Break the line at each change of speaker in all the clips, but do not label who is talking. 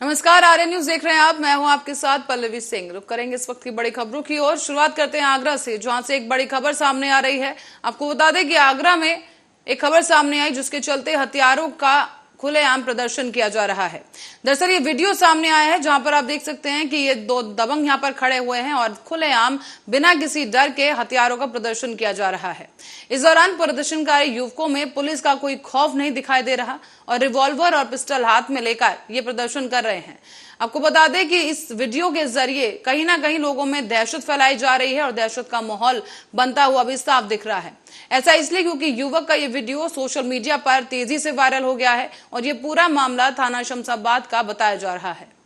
नमस्कार, आर्य न्यूज देख रहे हैं आप। मैं हूं आपके साथ पल्लवी सिंह। रुक करेंगे इस वक्त की बड़ी खबरों की ओर। शुरुआत करते हैं आगरा से, जहां से एक बड़ी खबर सामने आ रही है। आपको बता दें कि आगरा में एक खबर सामने आई जिसके चलते हथियारों का खुलेआम प्रदर्शन किया जा रहा है। दरअसल ये वीडियो सामने आया है जहां पर आप देख सकते हैं कि ये दो दबंग यहां पर खड़े हुए हैं और खुलेआम बिना किसी डर के हथियारों का प्रदर्शन किया जा रहा है। इस दौरान प्रदर्शनकारी युवकों में पुलिस का कोई खौफ नहीं दिखाई दे रहा और रिवॉल्वर और पिस्टल हाथ में लेकर ये प्रदर्शन कर रहे हैं। आपको बता दें कि इस वीडियो के जरिए कहीं ना कहीं लोगों में दहशत फैलाई जा रही है और दहशत का माहौल बनता हुआ भी साफ दिख रहा है। ऐसा इसलिए क्योंकि युवक का ये वीडियो सोशल मीडिया पर तेजी से वायरल हो गया है और ये पूरा मामला थाना शमशाबाद का बताया जा रहा है।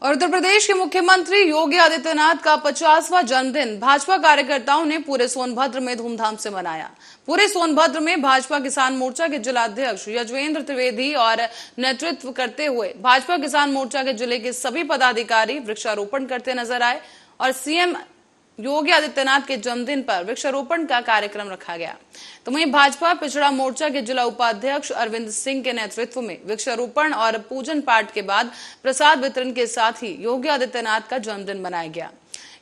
और उत्तर प्रदेश के मुख्यमंत्री योगी आदित्यनाथ का 50वां जन्मदिन भाजपा कार्यकर्ताओं ने पूरे सोनभद्र में धूमधाम से मनाया। पूरे सोनभद्र में भाजपा किसान मोर्चा के जिलाध्यक्ष यजवेंद्र त्रिवेदी और नेतृत्व करते हुए भाजपा किसान मोर्चा के जिले के सभी पदाधिकारी वृक्षारोपण करते नजर आए और सीएम योगी आदित्यनाथ के जन्मदिन पर वृक्षारोपण का कार्यक्रम रखा गया। तो वहीं भाजपा पिछड़ा मोर्चा के जिला उपाध्यक्ष अरविंद सिंह के नेतृत्व में वृक्षारोपण और पूजन पाठ के बाद प्रसाद वितरण के साथ ही योगी आदित्यनाथ का जन्मदिन मनाया गया।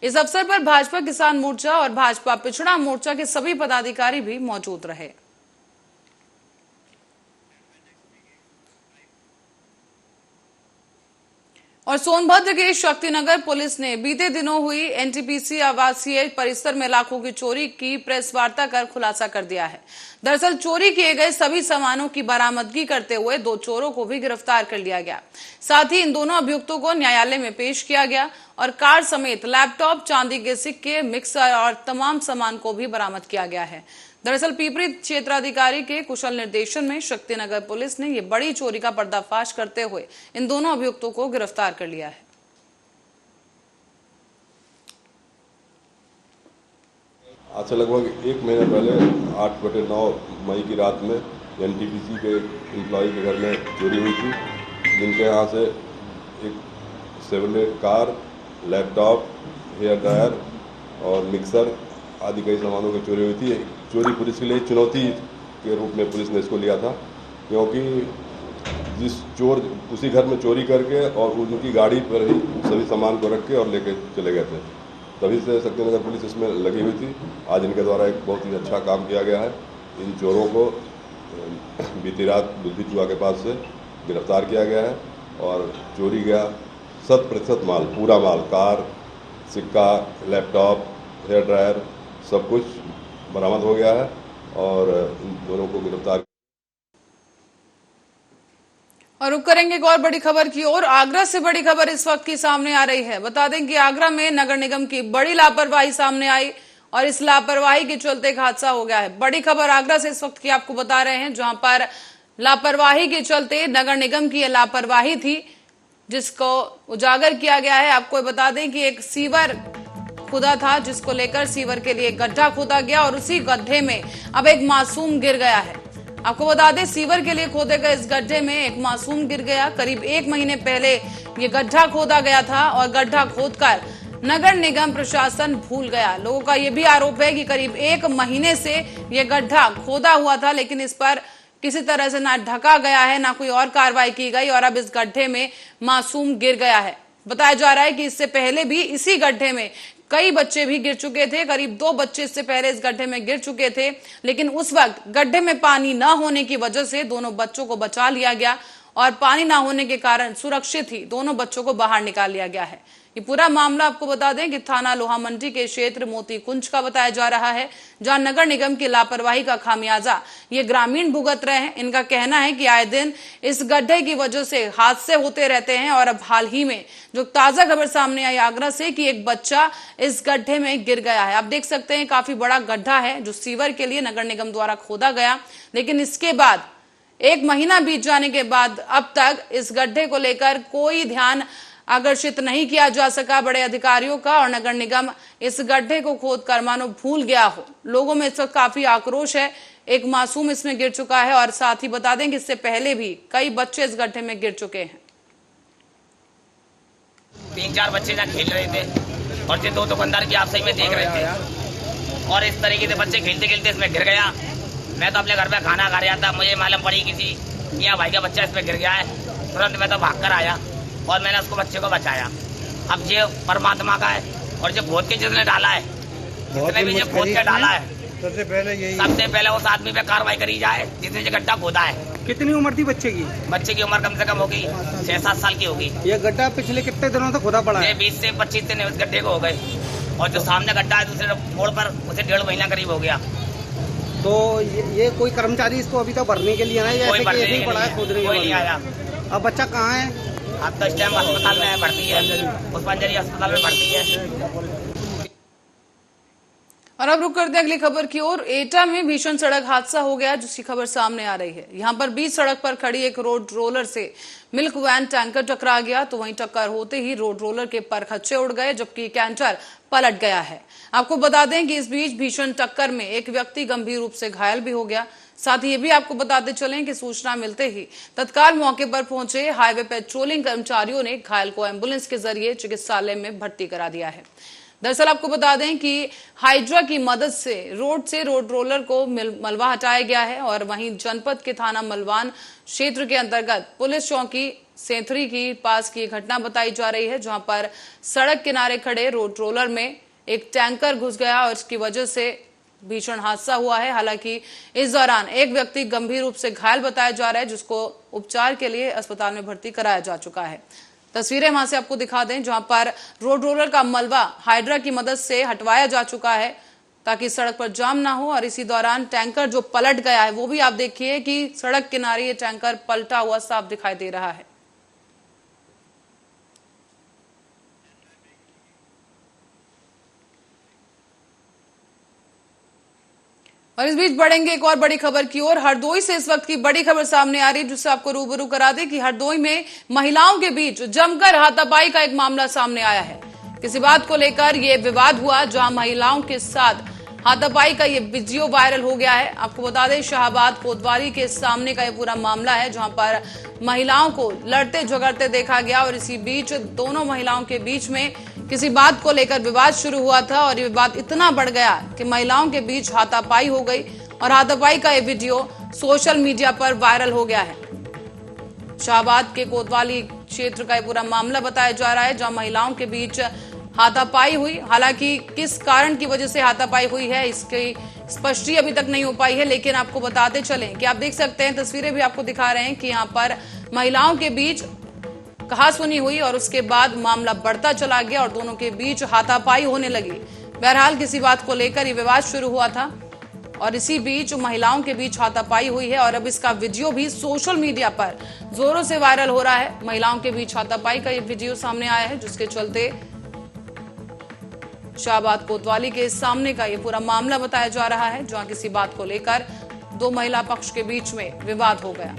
इस अवसर पर भाजपा किसान मोर्चा और भाजपा पिछड़ा मोर्चा के सभी पदाधिकारी भी मौजूद रहे। और सोनभद्र के शक्तिनगर पुलिस ने बीते दिनों हुई एनटीपीसी आवासीय परिसर में लाखों की चोरी की प्रेस वार्ता कर खुलासा कर दिया है। दरअसल चोरी किए गए सभी सामानों की बरामदगी करते हुए 2 चोरों को भी गिरफ्तार कर लिया गया। साथ ही इन दोनों अभियुक्तों को न्यायालय में पेश किया गया और कार समेत लैपटॉप, चांदी के सिक्के, मिक्सर और तमाम सामान को भी बरामद किया गया है। दरअसल पिपरी क्षेत्राधिकारी के कुशल निर्देशन में शक्तिनगर पुलिस ने यह बड़ी चोरी का पर्दाफाश करते हुए इन दोनों अभियुक्तों को गिरफ्तार कर लिया है।
आज से लगभग 1 महीने पहले 8/9 मई की रात में एनटीपीसी के एम्प्लॉय के घर में चोरी हुई थी, जिनके यहाँ से एक Chevrolet car, laptop, hair dryer और मिक्सर आदि कई सामानों की चोरी हुई थी। चोरी पुलिस के लिए चुनौती के रूप में पुलिस ने इसको लिया था, क्योंकि जिस चोर उसी घर में चोरी करके और उनकी गाड़ी पर ही सभी सामान को रख के और लेके चले गए थे। तभी से शक्तिनगर पुलिस इसमें लगी हुई थी। आज इनके द्वारा एक बहुत ही अच्छा काम किया गया है। इन चोरों को बीती रात बुद्धि चुहा के पास से गिरफ्तार किया गया है और चोरी गया 100% माल, पूरा माल, कार, सिक्का, लैपटॉप, हेयर ड्रायर सब कुछ बरामद हो गया है और इन दोनों को गिरफ्तार।
और रुक करेंगे एक और बड़ी खबर की ओर। आगरा से बड़ी खबर इस वक्त की सामने आ रही है। बता दें कि आगरा में नगर निगम की बड़ी लापरवाही सामने आई और इस लापरवाही के चलते एक हादसा हो गया है। बड़ी खबर आगरा से इस वक्त की आपको बता रहे हैं, जहां पर लापरवाही के चलते नगर निगम की यह लापरवाही थी जिसको उजागर किया गया है। आपको बता दें कि एक सीवर खुदा था, जिसको लेकर सीवर के लिए गड्ढा खोदा गया और उसी गड्ढे में अब एक मासूम गिर गया है। आपको बता दें सीवर के लिए खोदे गए इस गड्ढे में एक मासूम गिर गया। करीब 1 महीने पहले ये गड्ढा खोदा गया था और गड्ढा खोदकर नगर निगम प्रशासन भूल गया। लोगों का यह भी आरोप है कि करीब 1 महीने से ये गड्ढा खोदा हुआ था, लेकिन इस पर किसी तरह से ना ढका गया है, ना कोई और कार्रवाई की गई और अब इस गड्ढे में मासूम गिर गया है। बताया जा रहा है कि इससे पहले भी इसी गड्ढे में कई बच्चे भी गिर चुके थे। करीब 2 बच्चे इससे पहले इस गड्ढे में गिर चुके थे, लेकिन उस वक्त गड्ढे में पानी न होने की वजह से दोनों बच्चों को बचा लिया गया और पानी न होने के कारण सुरक्षित ही दोनों बच्चों को बाहर निकाल लिया गया है। ये पूरा मामला आपको बता दें कि थाना लोहा मंडी के क्षेत्र मोती कुंज का बताया जा रहा है, जहां नगर निगम की लापरवाही का खामियाजा ये ग्रामीण भुगत रहे हैं। इनका कहना है कि आए दिन इस गड्ढे की वजह से हादसे होते रहते हैं और अब हाल ही में जो ताजा खबर सामने आई आगरा से कि एक बच्चा इस गड्ढे में गिर गया है। आप देख सकते हैं काफी बड़ा गड्ढा है जो सीवर के लिए नगर निगम द्वारा खोदा गया, लेकिन इसके बाद 1 महीना बीत जाने के बाद अब तक इस गड्ढे को लेकर कोई ध्यान आकर्षित नहीं किया जा सका बड़े अधिकारियों का और नगर निगम इस गड्ढे को खोदकर मानो भूल गया हो। लोगों में इस वक्त काफी आक्रोश है। एक मासूम इसमें गिर चुका है और साथ ही बता दें कि इससे पहले भी कई बच्चे इस गड्ढे में गिर चुके हैं।
3-4 बच्चे जहाँ खेल रहे थे और ये 2 दुकानदार की आपस में देख रहे थे और इस तरीके से बच्चे खेलते खेलते इसमें गिर गया। मैं तो अपने घर पे खाना खा रहा था, मुझे मालूम पड़ी किसी यहाँ भाई का बच्चा इसमें गिर गया है। तुरंत मैं तो भाग कर आया और मैंने उसको बच्चे को बचाया। अब ये परमात्मा का है और जो खोद के जिसने डाला है, जिसने भी जो खोद के डाला है, सबसे पहले उस आदमी पे कार्रवाई करी जाए जिसने जो गड्ढा खोदा है।
कितनी उम्र थी बच्चे की?
बच्चे की उम्र कम से कम होगी 6-7 साल की होगी।
ये गड्ढा पिछले कितने दिनों तक खोदा पड़ा है?
20 से 25 दिन उस गड्ढे को हो गए और जो सामने गड्ढा है दूसरे मोड़ पर उसे 1.5 महीना करीब हो गया।
तो ये कोई कर्मचारी इसको अभी तक भरने के लिए आना है या ऐसे ही पड़ा है खोदने के
कोई नहीं आया।
अब बच्चा कहाँ है?
अब तो इस टाइम अस्पताल में भर्ती है, पुष्पांजलि अस्पताल में भर्ती है।
और अब रुक करते हैं अगली खबर की ओर। एटा में भीषण सड़क हादसा हो गया जिसकी खबर सामने आ रही है। यहां पर बीच सड़क पर खड़ी एक रोड रोलर से मिल्क वैन टैंकर टकरा गया, तो वहीं टक्कर होते ही रोड रोलर के परखच्चे उड़ गए जबकि कैंटर पलट गया है। आपको बता दें कि इस बीच भीषण टक्कर में एक व्यक्ति गंभीर रूप से घायल भी हो गया। साथ ही ये भी आपको बताते चलें कि सूचना मिलते ही तत्काल मौके पर पहुंचे हाईवे पेट्रोलिंग कर्मचारियों ने घायल को एम्बुलेंस के जरिए चिकित्सालय में भर्ती करा दिया है। दरअसल आपको बता दें कि हाइड्रा की मदद से रोड रोलर को मलबा हटाया गया है और वहीं जनपद के थाना मलवान क्षेत्र के अंतर्गत पुलिस चौकी सेंथरी की पास की घटना बताई जा रही है, जहां पर सड़क किनारे खड़े रोड रोलर में एक टैंकर घुस गया और इसकी वजह से भीषण हादसा हुआ है। हालांकि इस दौरान एक व्यक्ति गंभीर रूप से घायल बताया जा रहा है जिसको उपचार के लिए अस्पताल में भर्ती कराया जा चुका है। तस्वीरें वहां से आपको दिखा दें जहां पर रोड रोलर का मलबा हाइड्रा की मदद से हटवाया जा चुका है ताकि सड़क पर जाम ना हो। और इसी दौरान टैंकर जो पलट गया है वो भी आप देखिए कि सड़क किनारे ये टैंकर पलटा हुआ साफ दिखाई दे रहा है। और इस बीच बढ़ेंगे एक और बड़ी खबर की ओर। हरदोई से इस वक्त की बड़ी खबर सामने आ रही है जिससे आपको रूबरू करा दे कि हरदोई में महिलाओं के बीच जमकर हाथापाई का एक मामला सामने आया है। किसी बात को लेकर यह विवाद हुआ जहां महिलाओं के साथ हाथापाई का ये वीडियो वायरल हो गया है। आपको बता दें शाहबाद कोतवाली के सामने का ये पूरा मामला है जहां पर महिलाओं को लड़ते झगड़ते देखा गया और इसी बीच दोनों महिलाओं के बीच में किसी बात को लेकर विवाद शुरू हुआ था और ये विवाद इतना बढ़ गया कि महिलाओं के बीच हाथापाई हो गई और हाथापाई का ये वीडियो सोशल मीडिया पर वायरल हो गया है। शाहबाद के कोतवाली क्षेत्र का ये पूरा मामला बताया जा रहा है जहां महिलाओं के बीच हाथापाई हुई। हालांकि किस कारण की वजह से हाथापाई हुई है इसकी स्पष्टि अभी तक नहीं हो पाई है, लेकिन आपको बताते चलें कि आप देख सकते हैं तस्वीरें भी आपको दिखा रहे हैं कि यहाँ पर महिलाओं के बीच कहासुनी हुई और उसके बाद मामला बढ़ता चला गया और दोनों के बीच हाथापाई होने लगी। बहरहाल किसी बात को लेकर ये विवाद शुरू हुआ था और इसी बीच महिलाओं के बीच हाथापाई हुई है और अब इसका वीडियो भी सोशल मीडिया पर जोरों से वायरल हो रहा है। महिलाओं के बीच हाथापाई का ये वीडियो सामने आया है जिसके चलते शाहबाद कोतवाली के सामने का ये पूरा मामला बताया जा रहा है जहां किसी बात को लेकर दो महिला पक्ष के बीच में विवाद हो गया।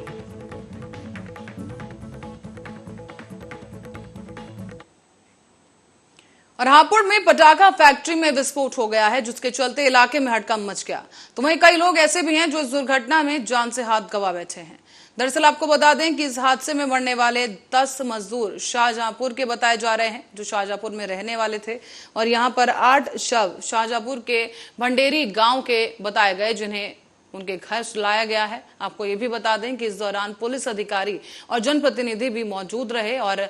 और हापुड़ में पटाखा फैक्ट्री में विस्फोट हो गया है जिसके चलते इलाके में हड़कंप मच गया। तो वहीं कई लोग ऐसे भी हैं जो इस दुर्घटना में जान से हाथ गंवा बैठे हैं। दरअसल आपको बता दें कि इस हादसे में मरने वाले 10 मजदूर शाहजहांपुर के बताए जा रहे हैं जो शाहजहांपुर में रहने वाले थे और यहां पर 8 शव शाहजहांपुर के भंडेरी गांव के बताए गए जिन्हें उनके घर लाया गया है। आपको ये भी बता दें कि इस दौरान पुलिस अधिकारी और जनप्रतिनिधि भी मौजूद रहे और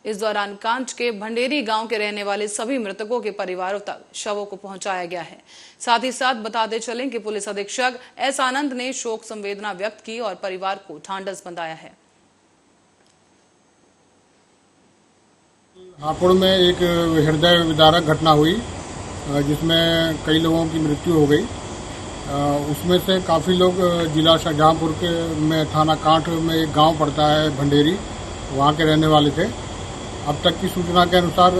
इस दौरान कांच के भंडेरी गांव के रहने वाले सभी मृतकों के परिवारों तक शवों को पहुंचाया गया है। साथ ही साथ बताते चलें कि पुलिस अधीक्षक एस आनंद ने शोक संवेदना व्यक्त की और परिवार को ढांढस बंधाया है।
हापुड़ में एक हृदय विदारक घटना हुई जिसमें कई लोगों की मृत्यु हो गई। उसमें से काफ़ी लोग जिला शाहजहांपुर के में थाना कांठ में एक गांव पड़ता है भंडेरी, वहाँ के रहने वाले थे। अब तक की सूचना के अनुसार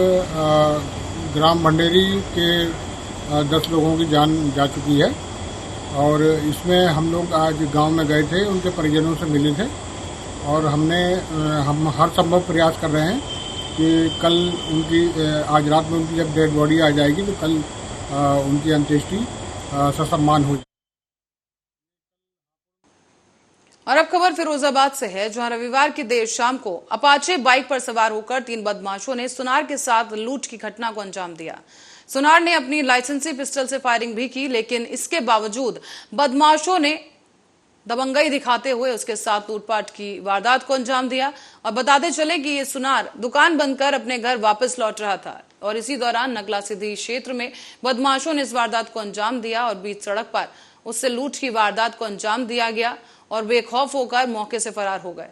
ग्राम भंडेरी के 10 लोगों की जान जा चुकी है और इसमें हम लोग आज गांव में गए थे, उनके परिजनों से मिले थे और हम हर संभव प्रयास कर रहे हैं कि कल उनकी आज रात में उनकी जब डेड बॉडी आ जाएगी तो कल उनकी अंत्येष्टि ससम्मान हो जाए।
और अब खबर फिरोजाबाद से है जहां रविवार की देर शाम को अपाचे बाइक पर सवार होकर 3 बदमाशों ने सुनार के साथ लूट की घटना को अंजाम दिया। सुनार ने अपनी लाइसेंसी पिस्टल से फायरिंग भी की, लेकिन इसके बावजूद बदमाशों ने दबंगई दिखाते हुए उसके साथ लूटपाट की वारदात को अंजाम दिया। और बताते चले कि ये सुनार दुकान बंद कर अपने घर वापस लौट रहा था और इसी दौरान नगला सीधी क्षेत्र में बदमाशों ने इस वारदात को अंजाम दिया और बीच सड़क पर उससे लूट की वारदात को अंजाम दिया गया और बेखौफ होकर मौके से फरार हो गए।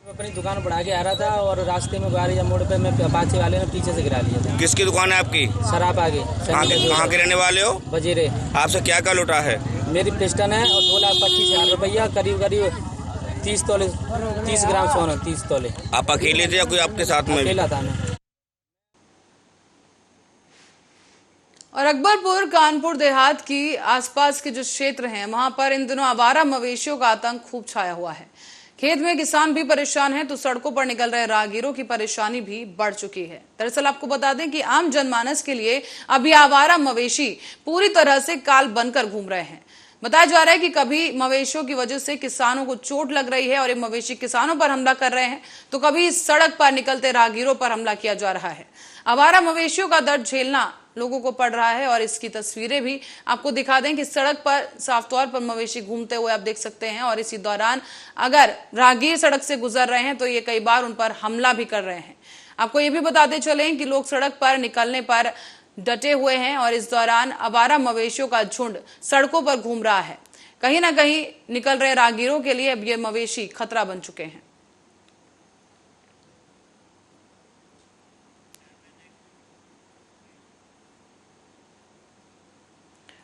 अपनी दुकान बढ़ा के आ रहा था और रास्ते में गाड़ी मोड़ पे मैं अपाचे वाले ने पीछे से गिरा लिया था।
किसकी दुकान है आपकी?
शराब आगे।
कहाँ के रहने वाले हो?
बजीरे।
आपसे क्या क्या लूटा है?
मेरी पिस्टन है और 2,25,000 रुपया, करीब करीब 30 तोले 30 ग्राम सोना, 30 तोले।
आप अकेले थे या कोई आपके साथ में?
अकेला था मैं।
और अकबरपुर कानपुर देहात की आसपास के जो क्षेत्र हैं वहां पर इन दिनों आवारा मवेशियों का आतंक खूब छाया हुआ है। खेत में किसान भी परेशान हैं तो सड़कों पर निकल रहे राहगीरों की परेशानी भी बढ़ चुकी है। दरअसल आपको बता दें कि आम जनमानस के लिए अभी आवारा मवेशी पूरी तरह से काल बनकर घूम रहे हैं। बताया जा रहा है कि कभी मवेशियों की वजह से किसानों को चोट लग रही है और ये मवेशी किसानों पर हमला कर रहे हैं, तो कभी सड़क पर निकलते राहगीरों पर हमला किया जा रहा है। आवारा मवेशियों का दर्द झेलना लोगों को पड़ रहा है और इसकी तस्वीरें भी आपको दिखा दें कि सड़क पर साफ तौर पर मवेशी घूमते हुए आप देख सकते हैं और इसी दौरान अगर राहगीर सड़क से गुजर रहे हैं तो ये कई बार उन पर हमला भी कर रहे हैं। आपको ये भी बताते चलें कि लोग सड़क पर निकलने पर डटे हुए हैं और इस दौरान आवारा मवेशियों का झुंड सड़कों पर घूम रहा है। कहीं ना कहीं निकल रहे राहगीरों के लिए अब ये मवेशी खतरा बन चुके हैं।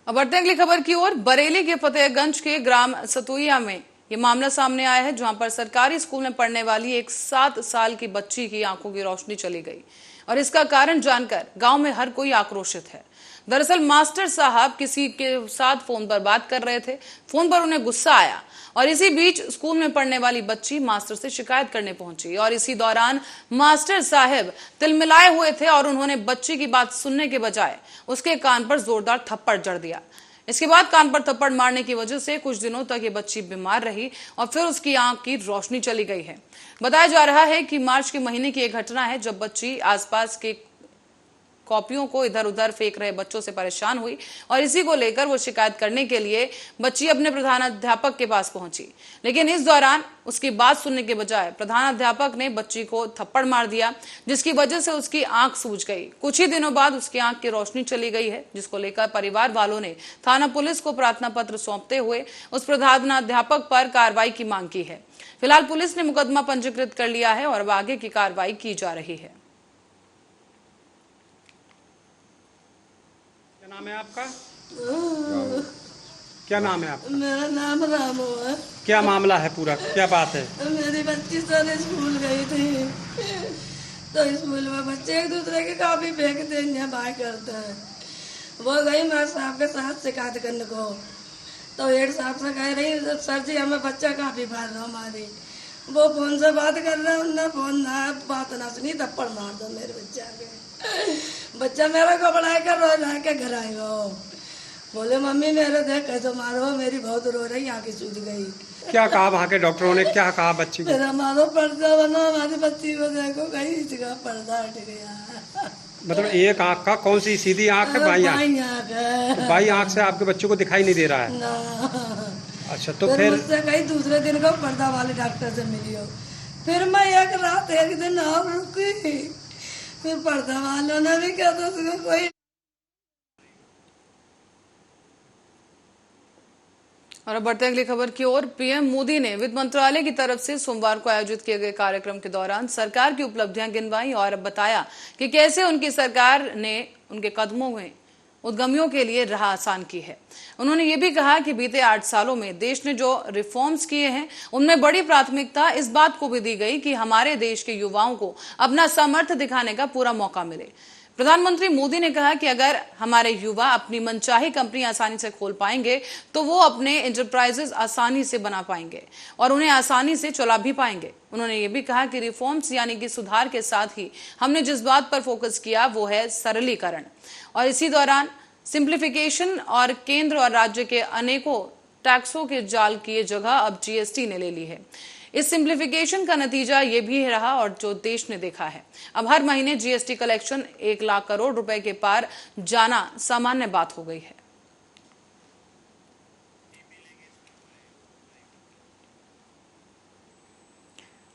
अब बढ़ते हैं अगली खबर की ओर। बरेली के फतेहगंज के ग्राम सतुइया में ये मामला सामने आया है, जहां पर सरकारी स्कूल में पढ़ने वाली एक 7 साल की बच्ची की आंखों की रोशनी चली गई और इसका कारण जानकर गांव में हर कोई आक्रोशित है। दरअसल मास्टर साहब किसी के साथ फोन पर बात कर रहे थे, फोन पर उन्हें गुस्सा आया और इसी बीच स्कूल में पढ़ने वाली बच्ची मास्टर से शिकायत करने पहुंची और इसी दौरान मास्टर साहब तिलमिलाए हुए थे और उन्होंने बच्ची की बात सुनने के बजाय उसके कान पर जोरदार थप्पड़ जड़ दिया। इसके बाद कान पर थप्पड़ मारने की वजह से कुछ दिनों तक ये बच्ची बीमार रही और फिर उसकी आंख की रोशनी चली गई है। बताया जा रहा है कि मार्च के महीने की एक घटना है जब बच्ची आसपास के कॉपियों को इधर उधर फेंक रहे बच्चों से परेशान हुई और इसी को लेकर वो शिकायत करने के लिए बच्ची अपने प्रधानाध्यापक के पास पहुंची, लेकिन इस दौरान उसकी बात सुनने के बजाय प्रधानाध्यापक ने बच्ची को थप्पड़ मार दिया, जिसकी वजह से उसकी आंख सूज गई। कुछ ही दिनों बाद उसकी आंख की रोशनी चली गई है, जिसको लेकर परिवार वालों ने थाना पुलिस को प्रार्थना पत्र सौंपते हुए उस प्रधानाध्यापक पर कार्रवाई की मांग की है। फिलहाल पुलिस ने मुकदमा पंजीकृत कर लिया है और अब आगे की कार्रवाई की जा रही है।
क्या नाम है आपका? क्या नाम है आपका?
मेरा नाम रामो है।
क्या मामला है पूरा, क्या बात है?
मेरी बच्ची कल स्कूल गई थी तो स्कूल में बच्चे एक दूसरे की कॉपी फेंकते हैं, बाय करते हैं। वो गई मेरे साहब के साथ शिकायत करने को, तो हेड साहब से कह रही सर जी हमें बच्चा कॉपी फाड़ दो हमारी। वो फोन से बात कर रहे हैं, उनने फोन ना बात ना सुनी, थप्पड़ मार दो मेरे बच्चा के। बच्चा मेरा घबरा कर रो रहा के घर आएगा, बोले मम्मी मेरे देख कैसे मारो, मेरी बहुत रो रही, आंखें सूज गई।
क्या कहा वहाँ के डॉक्टरों ने, क्या कहा बच्ची को?
मेरा मारो पर्दा बना, हमारी बच्ची को देखो कहीं इसका पर्दा हट गया।
मतलब एक आँख का, कौन सी सीधी आँख है? बाई आँख है। बाई आँख से आपके बच्चे को दिखाई नहीं दे रहा है
ना।
अच्छा, तो फिर
मुझसे कहीं दूसरे दिन को पर्दा वाले डॉक्टर से मिली हो, फिर मैं एक रात एक दिन और रुकी, फिर पर्दा वालों ने भी कहा था कोई।
और अब बढ़ते अगली खबर की ओर। पीएम मोदी ने वित्त मंत्रालय की तरफ से सोमवार को आयोजित किए गए कार्यक्रम के दौरान सरकार की उपलब्धियां गिनवाई और बताया कि कैसे उनकी सरकार ने उनके कदमों में उद्यमियों के लिए राह आसान की है। उन्होंने ये भी कहा कि बीते 8 सालों में देश ने जो रिफॉर्म्स किए हैं उनमें बड़ी प्राथमिकता इस बात को भी दी गई कि हमारे देश के युवाओं को अपना सामर्थ्य दिखाने का पूरा मौका मिले। प्रधानमंत्री मोदी ने कहा कि अगर हमारे युवा अपनी मनचाही कंपनी आसानी से खोल पाएंगे तो वो अपने एंटरप्राइजेस आसानी से बना पाएंगे और उन्हें आसानी से चला भी पाएंगे। उन्होंने ये भी कहा कि रिफॉर्म्स यानी कि सुधार के साथ ही हमने जिस बात पर फोकस किया वो है सरलीकरण, और इसी दौरान सिंप्लीफिकेशन और केंद्र और राज्य के अनेकों टैक्सों के जाल की जगह अब जीएसटी ने ले ली है। इस सिंप्लीफिकेशन का नतीजा ये भी रहा और जो देश ने देखा है। अब हर महीने जीएसटी कलेक्शन 1 लाख करोड़ रुपए के पार जाना सामान्य बात हो गई है।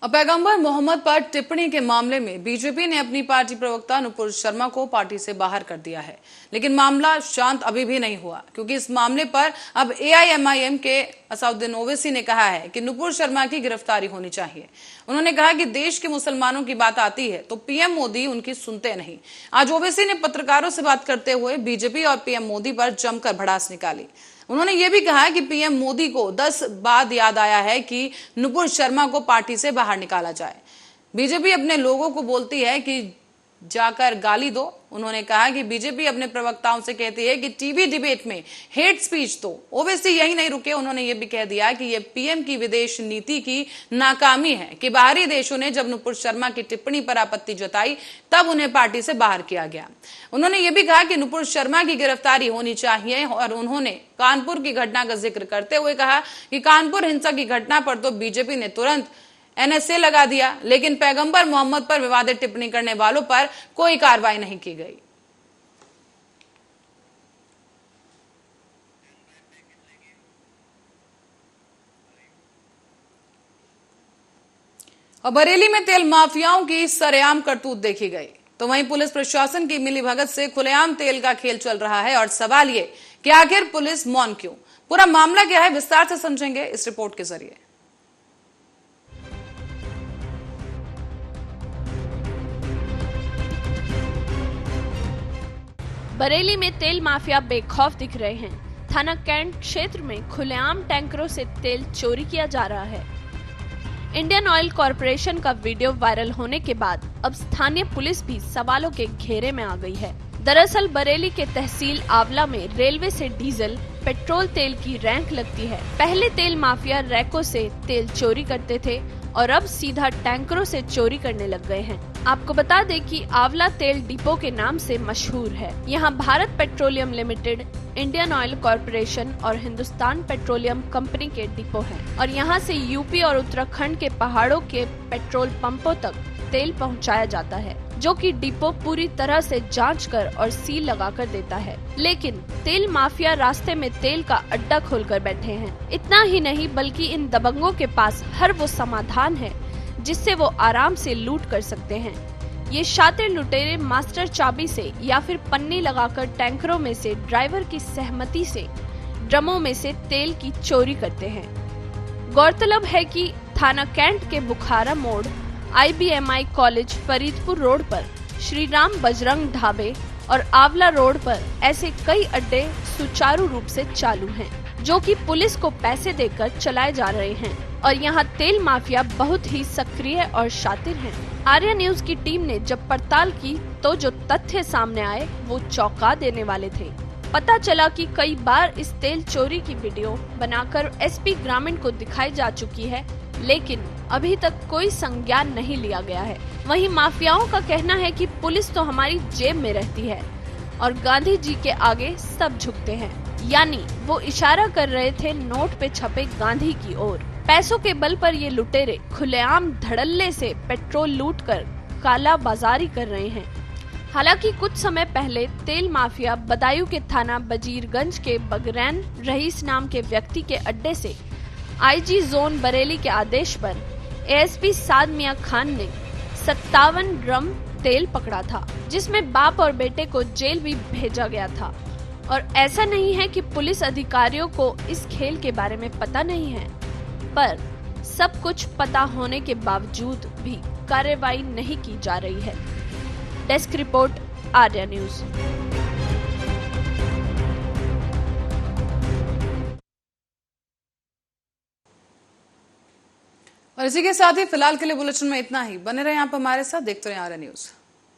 अब पैगंबर मोहम्मद पर टिप्पणी के मामले में बीजेपी ने अपनी पार्टी प्रवक्ता नुपुर शर्मा को पार्टी से बाहर कर दिया है, लेकिन मामला शांत अभी भी नहीं हुआ, क्योंकि इस मामले पर अब एआईएमआईएम के असाउद्दीन ओवैसी ने कहा है कि नुपुर शर्मा की गिरफ्तारी होनी चाहिए। उन्होंने कहा कि देश के मुसलमानों की बात आती है तो पीएम मोदी उनकी सुनते नहीं। आज ओवैसी ने पत्रकारों से बात करते हुए बीजेपी और पीएम मोदी पर जमकर भड़ास निकाली। उन्होंने ये भी कहा कि पीएम मोदी को 10 बार याद आया है कि नुपुर शर्मा को पार्टी से बाहर निकाला जाए। बीजेपी अपने लोगों को बोलती है कि जाकर गाली दो। उन्होंने कहा कि बीजेपी अपने प्रवक्ताओं से कहती है कि टीवी डिबेट में हेट स्पीच दो। ओवैसी यही नहीं रुके, उन्होंने ये भी कह दिया कि ये पीएम की विदेश नीति की नाकामी है कि बाहरी देशों ने जब नुपुर शर्मा की टिप्पणी पर आपत्ति जताई तब उन्हें पार्टी से बाहर किया गया। उन्होंने ये भी कहा कि नुपुर शर्मा की गिरफ्तारी होनी चाहिए और उन्होंने कानपुर की घटना का जिक्र करते हुए कहा कि कानपुर हिंसा की घटना पर तो बीजेपी ने तुरंत एनएसए लगा दिया, लेकिन पैगंबर मोहम्मद पर विवादित टिप्पणी करने वालों पर कोई कार्रवाई नहीं की गई। और बरेली में तेल माफियाओं की सरेआम करतूत देखी गई, तो वहीं पुलिस प्रशासन की मिलीभगत से खुलेआम तेल का खेल चल रहा है। और सवाल ये कि आखिर पुलिस मौन क्यों? पूरा मामला क्या है, विस्तार से समझेंगे इस रिपोर्ट के जरिए।
बरेली में तेल माफिया बेखौफ दिख रहे हैं। थाना कैंट क्षेत्र में खुलेआम टैंकरों से तेल चोरी किया जा रहा है। इंडियन ऑयल कॉरपोरेशन का वीडियो वायरल होने के बाद अब स्थानीय पुलिस भी सवालों के घेरे में आ गई है। दरअसल बरेली के तहसील आंवला में रेलवे से डीजल पेट्रोल तेल की रैंक लगती है। पहले तेल माफिया रैकों से तेल चोरी करते थे और अब सीधा टैंकरों से चोरी करने लग गए हैं। आपको बता दें कि आंवला तेल डिपो के नाम से मशहूर है। यहाँ Bharat petroleum limited, Indian oil corporation और हिंदुस्तान पेट्रोलियम कंपनी के डिपो हैं और यहाँ से यूपी और उत्तराखंड के पहाड़ों के पेट्रोल पंपों तक तेल पहुँचाया जाता है, जो कि डिपो पूरी तरह से जांच कर और सील लगाकर देता है। लेकिन तेल माफिया रास्ते में तेल का अड्डा खोलकर बैठे हैं। इतना ही नहीं बल्कि इन दबंगों के पास हर वो समाधान है जिससे वो आराम से लूट कर सकते हैं। ये शातिर लुटेरे मास्टर चाबी से या फिर पन्नी लगाकर टैंकरों में से ड्राइवर की सहमति से ड्रमों में से तेल की चोरी करते हैं। गौरतलब है कि थाना कैंट के बुखारा मोड़, IBMI कॉलेज फरीदपुर रोड पर, श्री राम बजरंग ढाबे और आंवला रोड पर ऐसे कई अड्डे सुचारू रूप से चालू हैं, जो कि पुलिस को पैसे देकर चलाए जा रहे हैं और यहाँ तेल माफिया बहुत ही सक्रिय और शातिर हैं। आर्या न्यूज की टीम ने जब पड़ताल की तो जो तथ्य सामने आए वो चौंका देने वाले थे। पता चला कि कई बार इस तेल चोरी की वीडियो बनाकर SP ग्रामीण को दिखाई जा चुकी है, लेकिन अभी तक कोई संज्ञान नहीं लिया गया है। वहीं माफियाओं का कहना है कि पुलिस तो हमारी जेब में रहती है और गांधी जी के आगे सब झुकते हैं, यानी वो इशारा कर रहे थे नोट पे छपे गांधी की ओर। पैसों के बल पर ये लुटेरे खुलेआम धड़ल्ले से पेट्रोल लूटकर काला बाजारी कर रहे हैं। हालांकि कुछ समय पहले तेल माफिया बदायूं के थाना बजीरगंज के बगरैन रईस नाम के व्यक्ति के अड्डे से IG जोन बरेली के आदेश पर ASP साद मियां खान ने 57 ड्रम तेल पकड़ा था, जिसमें बाप और बेटे को जेल भी भेजा गया था। और ऐसा नहीं है कि पुलिस अधिकारियों को इस खेल के बारे में पता नहीं है, पर सब कुछ पता होने के बावजूद भी कार्रवाई नहीं की जा रही है। Desk report, Arya news.
और इसी के साथ ही फिलहाल के लिए बुलेटिन में इतना ही। बने रहे आप हमारे साथ, देखते रहे आर्या न्यूज।